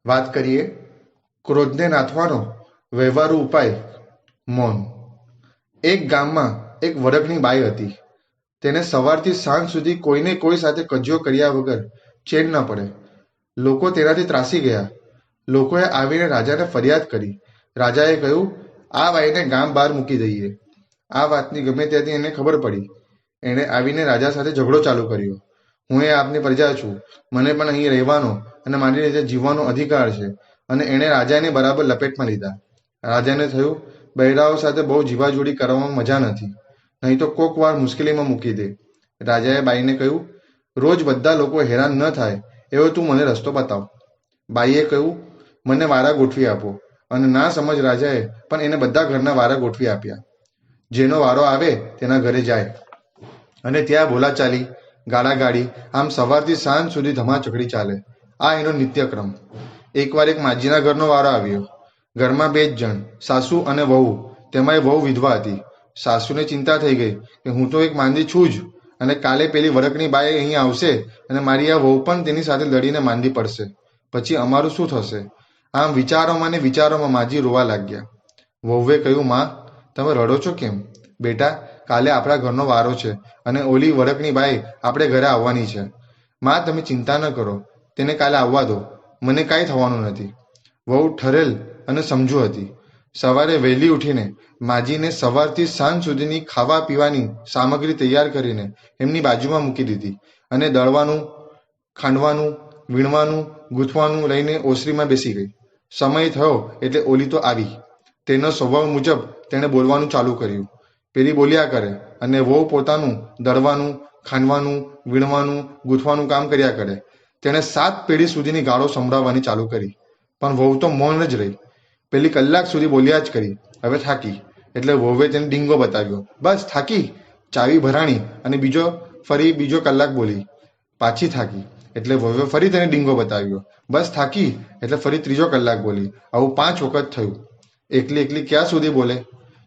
વાત કરીએ ક્રોધને નાથવાનો વ્યવહારુ ઉપાય મૌન. એક ગામમાં એક વરખની બાઈ હતી. તેને સવારથી સાંજ સુધી કોઈને કોઈ સાથે કજિયો કર્યા વગર ચેન ન પડે. લોકો તેનાથી ત્રાસી ગયા. લોકોએ આવીને રાજાને ફરિયાદ કરી. રાજાએ કહ્યું, આ બાઈને ગામ બહાર મૂકી દઈએ. આ વાતની ગમે ત્યાંથી એને ખબર પડી. એણે આવીને રાજા સાથે ઝઘડો ચાલુ કર્યો. હું એ આપની પ્રજા છું, મને પણ અહીં રહેવાનો અને મારી રીતે જીવવાનો અધિકાર છે. અને એણે રાજાને બરાબર લપેટમાં લીધા. રાજાને થયું, બૈરાઓ સાથે બહુ જીવાજોડી કરવામાં મજા નથી, નહીં તો કોક વાર મુશ્કેલીમાં મૂકી દે. રાજાએ બાઈને કહ્યું, રોજ બધા લોકો હેરાન ન થાય એવો તું મને રસ્તો બતાવ. બાઈએ કહ્યું, મને વારા ગોઠવી આપો. અને ના સમજ રાજાએ પણ એને બધા ઘરના વારા ગોઠવી આપ્યા. જેનો વારો આવે તેના ઘરે જાય અને ત્યાં બોલાચાલી, ગાળાગાળી, આમ સવારથી સાંજ સુધી ધમાચકડી ચાલે. આ એનો નિત્યક્રમ. એકવાર એક માજીના ઘરનો વારો આવ્યો. ઘરમાં 2 જ જણ, સાસુ અને વહુ. તેમાં એ વહુ વિધવા હતી. સાસુને ચિંતા થઈ ગઈ કે હું તો એક માંદી છું જ, અને કાલે પેલી વરખની બાઈ અહીં આવશે અને મારી આ વહુ પણ તેની સાથે લડીને માંદી પડશે. પછી અમારું શું થશે? આમ વિચારોમાં ને વિચારોમાં માજી રોવા લાગ્યા. વહુએ કહ્યું, માં, તમે રડો છો કેમ? બેટા, કાલે આપણા ઘરનો વારો છે અને ઓલી વરખની બાઈ આપણે ઘરે આવવાની છે. માં, તમે ચિંતા ન કરો, તેને કાલે આવવા દો, મને કાંઈ થવાનું નથી. વહુ ઠરેલ અને સમજુ હતી. સવારે વહેલી ઉઠીને માજીને સવારથી સાંજ સુધીની ખાવા પીવાની સામગ્રી તૈયાર કરીને એમની બાજુમાં મૂકી દીધી અને દળવાનું, ખાંડવાનું, વીણવાનું, ગૂંથવાનું લઈને ઓસરીમાં બેસી ગઈ. સમય થયો એટલે ઓલી તો આવી. તેનો સ્વભાવ મુજબ તેણે બોલવાનું ચાલુ કર્યું. પેલી બોલ્યા કરે અને વહુ પોતાનું દળવાનું, ખાંડવાનું, વીણવાનું, ગૂંથવાનું કામ કર્યા કરે. તેણે 7 પેઢી સુધીની ગાળો સંભળાવવાની ચાલુ કરી, પણ વહુ તો મૌન જ રહી. પેલી કલાક સુધી બોલ્યા જ કરી. હવે થાકી એટલે વહુએ તેને ડીંગો બતાવ્યો. બસ થાકી, ચાવી ભરાણી અને ફરી બીજો કલાક બોલી. પાછી થાકી એટલે વહુએ ફરી તેને ડીંગો બતાવ્યો. બસ થાકી એટલે ફરી ત્રીજો કલાક બોલી. આવું 5 વખત થયું. એકલી એકલી ક્યાં સુધી બોલે?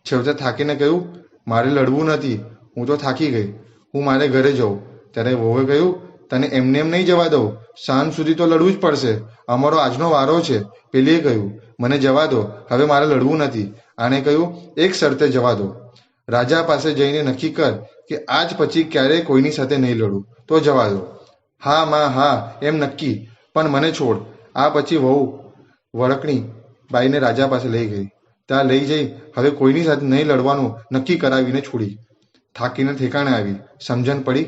છેવટે થાકીને કહ્યું, મારે લડવું નથી, હું તો થાકી ગઈ, હું મારે ઘરે જાઉં. ત્યારે વહુએ કહ્યું, તને એમને એમ નહીં જવા દઉં, સાંજ સુધી તો લડવું જ પડશે, અમારો આજનો વારો છે. પેલીએ કહ્યું, મને જવા દો, હવે મારે લડવું નથી. આણે કહ્યું, એક શરતે જવા દો. રાજા પાસે જઈને નક્કી કર કે આજ પછી ક્યારેય કોઈની સાથે નહીં લડું, તો જવા દો. હા માં, હા, એમ નક્કી, પણ મને છોડ. આ પછી વહુ વળકણી બાઈને રાજા પાસે લઈ ગઈ. ત્યાં લઈ જઈ હવે કોઈની સાથે નહીં લડવાનું નક્કી કરાવીને છોડી. થાકીને ઠેકાણે આવી. સમજણ પડી?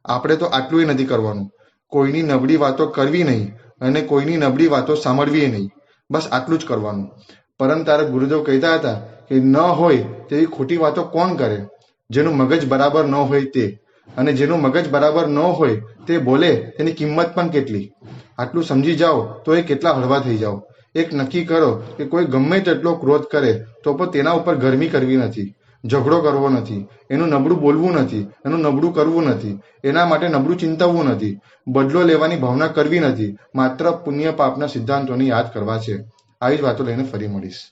આપણે તો આટલું નથી કરવાનું. કોઈની નબળી વાતો કરવી નહીં અને કોઈની નબળી વાતો સાંભળવી નહીં. બસ આટલું જ કરવાનું. પરમ તારા ગુરુદેવ કહેતા હતા કે ન હોય તેવી ખોટી વાતો કોણ કરે? જેનું મગજ બરાબર ન હોય તે. અને જેનું મગજ બરાબર ન હોય તે બોલે તેની કિંમત પણ કેટલી. આટલું સમજી જાઓ તો એ કેટલા હળવા થઈ જાઓ. એક નક્કી કરો કે કોઈ ગમે તેટલો ક્રોધ કરે તો પણ તેના ઉપર ગરમી કરવી નથી, ઝઘડો કરવો નથી, એનું નબળું બોલવું નથી, એનું નબળું કરવું નથી, એના માટે નબળું ચિંતવવું નથી, બદલો લેવાની ભાવના કરવી નથી. માત્ર પુણ્ય પાપના સિદ્ધાંતોને યાદ કરવા છે. આવી જ વાતો લઈને ફરી મળીશ.